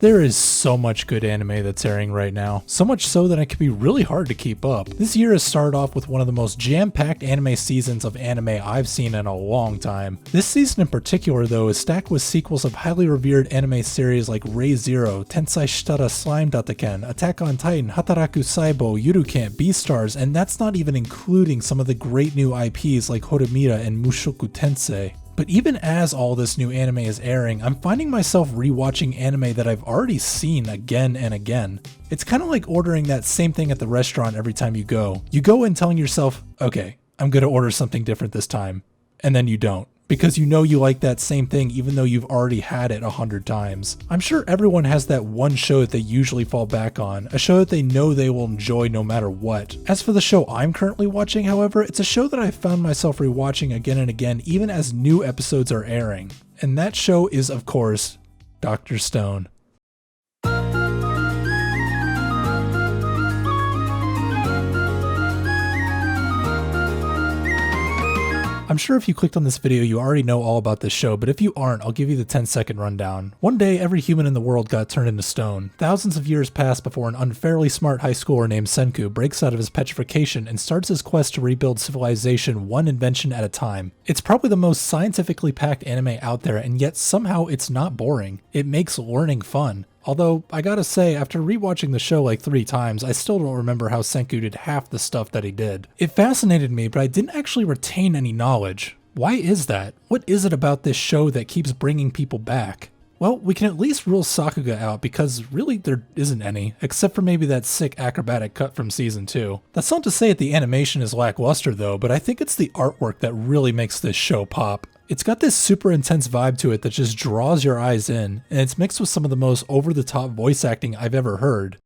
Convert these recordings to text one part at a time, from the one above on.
There is so much good anime that's airing right now, so much so that it can be really hard to keep up. This year has started off with one of the most jam-packed anime seasons of anime I've seen in a long time. This season in particular though is stacked with sequels of highly revered anime series like Re:Zero, Tensei Shitara Slime Dataken, Attack on Titan, Hataraku Saibo, Yuru Camp, Beastars, and that's not even including some of the great new IPs like Horimiya and Mushoku Tensei. But even as all this new anime is airing, I'm finding myself rewatching anime that I've already seen again and again. It's kind of like ordering that same thing at the restaurant every time you go. You go in telling yourself, okay, I'm gonna order something different this time, and then you don't. Because you know you like that same thing even though you've already had it 100 times. I'm sure everyone has that one show that they usually fall back on, a show that they know they will enjoy no matter what. As for the show I'm currently watching, however, it's a show that I've found myself rewatching again and again even as new episodes are airing. And that show is, of course, Dr. Stone. I'm sure if you clicked on this video you already know all about this show, but if you aren't, I'll give you the 10-second rundown. One day, every human in the world got turned into stone. Thousands of years pass before an unfairly smart high schooler named Senku breaks out of his petrification and starts his quest to rebuild civilization one invention at a time. It's probably the most scientifically packed anime out there, and yet somehow it's not boring. It makes learning fun. Although, I gotta say, after rewatching the show like 3 times, I still don't remember how Senku did half the stuff that he did. It fascinated me, but I didn't actually retain any knowledge. Why is that? What is it about this show that keeps bringing people back? Well, we can at least rule Sakuga out because really there isn't any, except for maybe that sick acrobatic cut from season 2. That's not to say that the animation is lackluster though, but I think it's the artwork that really makes this show pop. It's got this super intense vibe to it that just draws your eyes in, and it's mixed with some of the most over-the-top voice acting I've ever heard.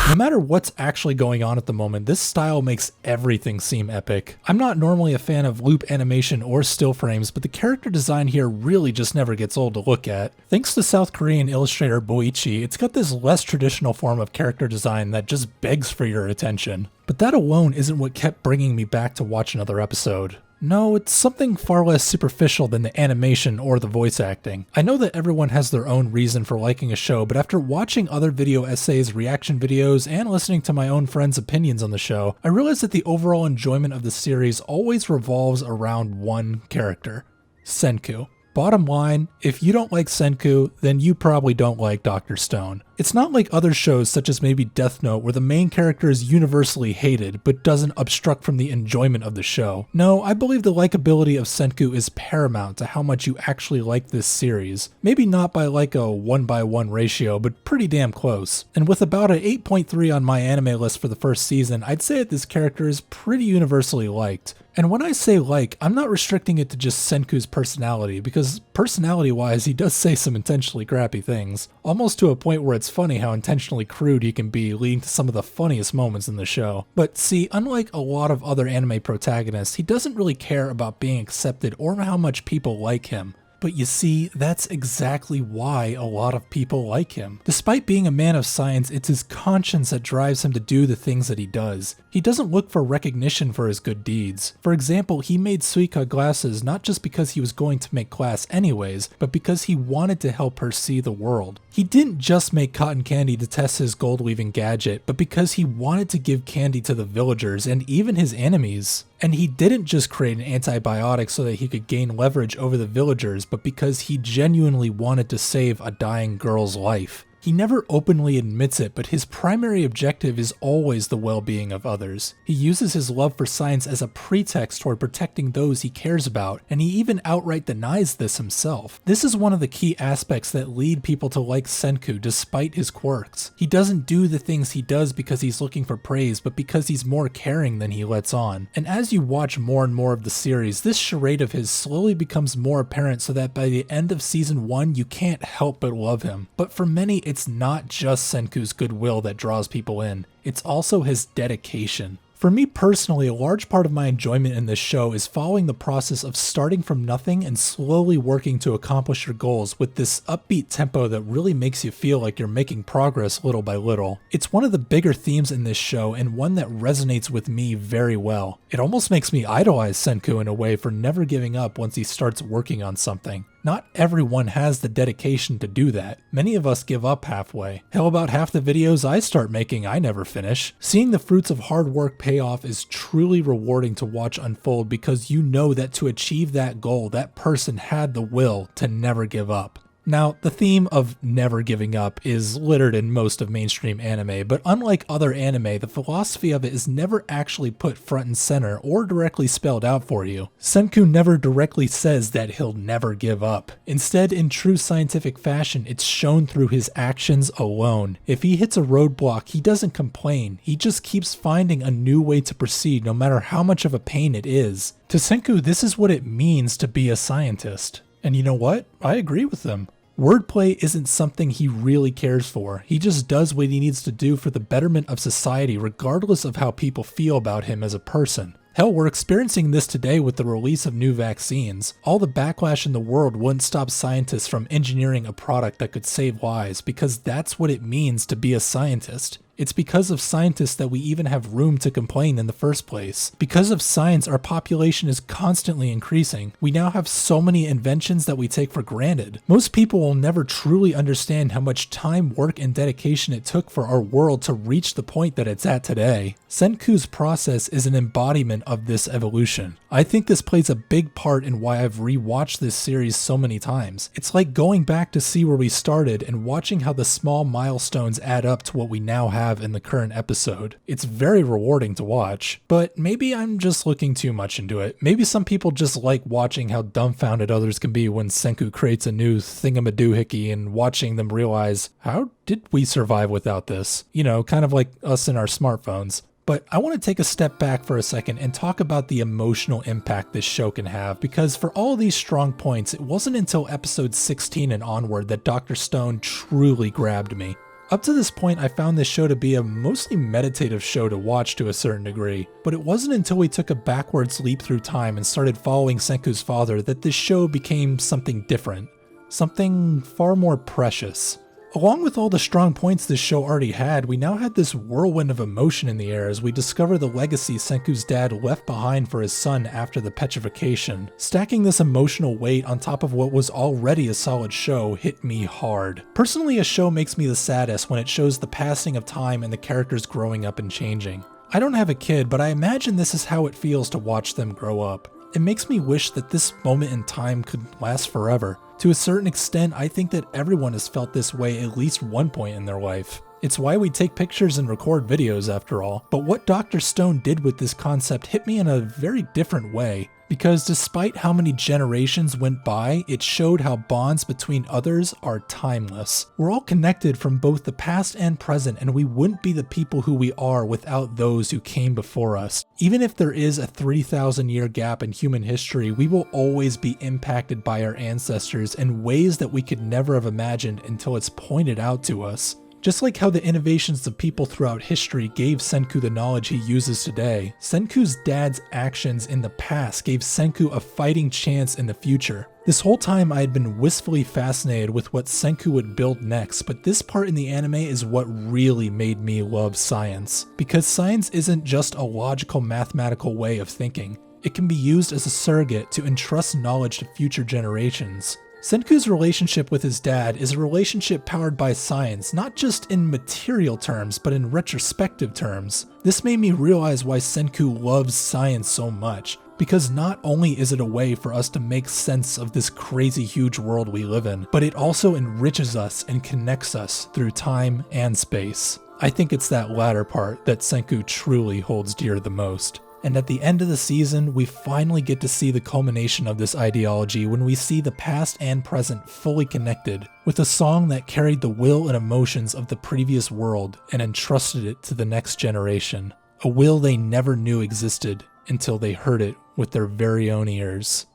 No matter what's actually going on at the moment, this style makes everything seem epic. I'm not normally a fan of loop animation or still frames, but the character design here really just never gets old to look at. Thanks to South Korean illustrator Boichi, it's got this less traditional form of character design that just begs for your attention. But that alone isn't what kept bringing me back to watch another episode. No, it's something far less superficial than the animation or the voice acting. I know that everyone has their own reason for liking a show, but after watching other video essays, reaction videos, and listening to my own friends' opinions on the show, I realized that the overall enjoyment of the series always revolves around one character, Senku. Bottom line, if you don't like Senku, then you probably don't like Dr. Stone. It's not like other shows such as maybe Death Note where the main character is universally hated but doesn't obstruct from the enjoyment of the show. No, I believe the likability of Senku is paramount to how much you actually like this series. Maybe not by like a 1:1 ratio, but pretty damn close. And with about an 8.3 on my anime list for the first season, I'd say that this character is pretty universally liked. And when I say like, I'm not restricting it to just Senku's personality, because personality-wise he does say some intentionally crappy things, almost to a point where it's funny how intentionally crude he can be, leading to some of the funniest moments in the show. But see, unlike a lot of other anime protagonists, he doesn't really care about being accepted or how much people like him. But you see, that's exactly why a lot of people like him. Despite being a man of science, it's his conscience that drives him to do the things that he does. He doesn't look for recognition for his good deeds. For example, he made Suika glasses not just because he was going to make glass anyways, but because he wanted to help her see the world. He didn't just make cotton candy to test his gold-weaving gadget, but because he wanted to give candy to the villagers and even his enemies. And he didn't just create an antibiotic so that he could gain leverage over the villagers, but because he genuinely wanted to save a dying girl's life. He never openly admits it, but his primary objective is always the well-being of others. He uses his love for science as a pretext toward protecting those he cares about, and he even outright denies this himself. This is one of the key aspects that lead people to like Senku despite his quirks. He doesn't do the things he does because he's looking for praise, but because he's more caring than he lets on. And as you watch more and more of the series, this charade of his slowly becomes more apparent so that by the end of season 1 you can't help but love him. But for many, it's not just Senku's goodwill that draws people in, it's also his dedication. For me personally, a large part of my enjoyment in this show is following the process of starting from nothing and slowly working to accomplish your goals with this upbeat tempo that really makes you feel like you're making progress little by little. It's one of the bigger themes in this show and one that resonates with me very well. It almost makes me idolize Senku in a way for never giving up once he starts working on something. Not everyone has the dedication to do that. Many of us give up halfway. Hell, about half the videos I start making I never finish. Seeing the fruits of hard work pay off is truly rewarding to watch unfold because you know that to achieve that goal, that person had the will to never give up. Now, the theme of never giving up is littered in most of mainstream anime, but unlike other anime, the philosophy of it is never actually put front and center or directly spelled out for you. Senku never directly says that he'll never give up. Instead, in true scientific fashion, it's shown through his actions alone. If he hits a roadblock, he doesn't complain. He just keeps finding a new way to proceed no matter how much of a pain it is. To Senku, this is what it means to be a scientist. And you know what? I agree with them. Wordplay isn't something he really cares for. He just does what he needs to do for the betterment of society regardless of how people feel about him as a person. Hell, we're experiencing this today with the release of new vaccines. All the backlash in the world wouldn't stop scientists from engineering a product that could save lives because that's what it means to be a scientist. It's because of scientists that we even have room to complain in the first place. Because of science, our population is constantly increasing. We now have so many inventions that we take for granted. Most people will never truly understand how much time, work, and dedication it took for our world to reach the point that it's at today. Senku's process is an embodiment of this evolution. I think this plays a big part in why I've rewatched this series so many times. It's like going back to see where we started and watching how the small milestones add up to what we now have in the current episode. It's very rewarding to watch, but maybe I'm just looking too much into it. Maybe some people just like watching how dumbfounded others can be when Senku creates a new thingamadoohickey and watching them realize, how did we survive without this? You know, kind of like us in our smartphones. But I want to take a step back for a second and talk about the emotional impact this show can have, because for all these strong points, it wasn't until episode 16 and onward that Dr. Stone truly grabbed me. Up to this point, I found this show to be a mostly meditative show to watch to a certain degree, but it wasn't until we took a backwards leap through time and started following Senku's father that this show became something different, something far more precious. Along with all the strong points this show already had, we now had this whirlwind of emotion in the air as we discover the legacy Senku's dad left behind for his son after the petrification. Stacking this emotional weight on top of what was already a solid show hit me hard. Personally, a show makes me the saddest when it shows the passing of time and the characters growing up and changing. I don't have a kid, but I imagine this is how it feels to watch them grow up. It makes me wish that this moment in time could last forever. To a certain extent, I think that everyone has felt this way at least one point in their life. It's why we take pictures and record videos after all. But what Dr. Stone did with this concept hit me in a very different way. Because despite how many generations went by, it showed how bonds between others are timeless. We're all connected from both the past and present, and we wouldn't be the people who we are without those who came before us. Even if there is a 3,000-year gap in human history, we will always be impacted by our ancestors in ways that we could never have imagined until it's pointed out to us. Just like how the innovations of people throughout history gave Senku the knowledge he uses today, Senku's dad's actions in the past gave Senku a fighting chance in the future. This whole time I had been wistfully fascinated with what Senku would build next, but this part in the anime is what really made me love science. Because science isn't just a logical mathematical way of thinking. It can be used as a surrogate to entrust knowledge to future generations. Senku's relationship with his dad is a relationship powered by science, not just in material terms, but in retrospective terms. This made me realize why Senku loves science so much, because not only is it a way for us to make sense of this crazy huge world we live in, but it also enriches us and connects us through time and space. I think it's that latter part that Senku truly holds dear the most. And at the end of the season, we finally get to see the culmination of this ideology when we see the past and present fully connected, with a song that carried the will and emotions of the previous world and entrusted it to the next generation. A will they never knew existed until they heard it with their very own ears.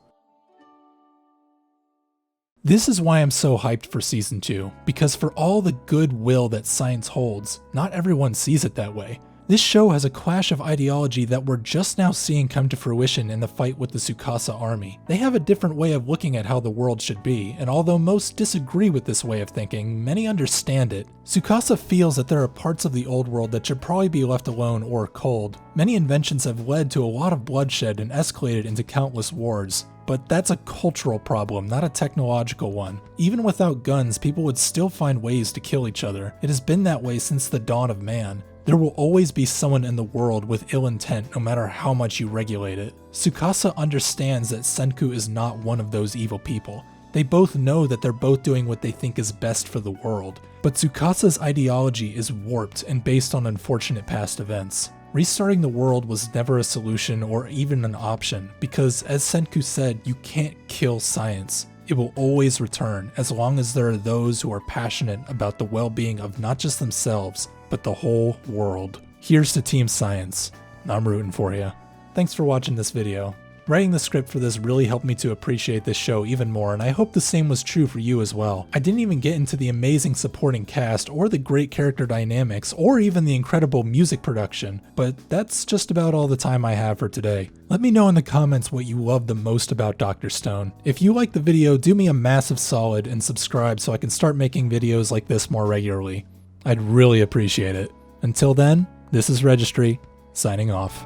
This is why I'm so hyped for Season 2, because for all the goodwill that science holds, not everyone sees it that way. This show has a clash of ideology that we're just now seeing come to fruition in the fight with the Tsukasa army. They have a different way of looking at how the world should be, and although most disagree with this way of thinking, many understand it. Tsukasa feels that there are parts of the old world that should probably be left alone or cold. Many inventions have led to a lot of bloodshed and escalated into countless wars. But that's a cultural problem, not a technological one. Even without guns, people would still find ways to kill each other. It has been that way since the dawn of man. There will always be someone in the world with ill intent no matter how much you regulate it. Tsukasa understands that Senku is not one of those evil people. They both know that they're both doing what they think is best for the world. But Tsukasa's ideology is warped and based on unfortunate past events. Restarting the world was never a solution or even an option, because as Senku said, you can't kill science. It will always return as long as there are those who are passionate about the well-being of not just themselves, but the whole world. Here's to Team Science. I'm rooting for you. Thanks for watching this video. Writing the script for this really helped me to appreciate this show even more, and I hope the same was true for you as well. I didn't even get into the amazing supporting cast, or the great character dynamics, or even the incredible music production, but that's just about all the time I have for today. Let me know in the comments what you love the most about Dr. Stone. If you liked the video, do me a massive solid and subscribe so I can start making videos like this more regularly. I'd really appreciate it. Until then, this is Registry, signing off.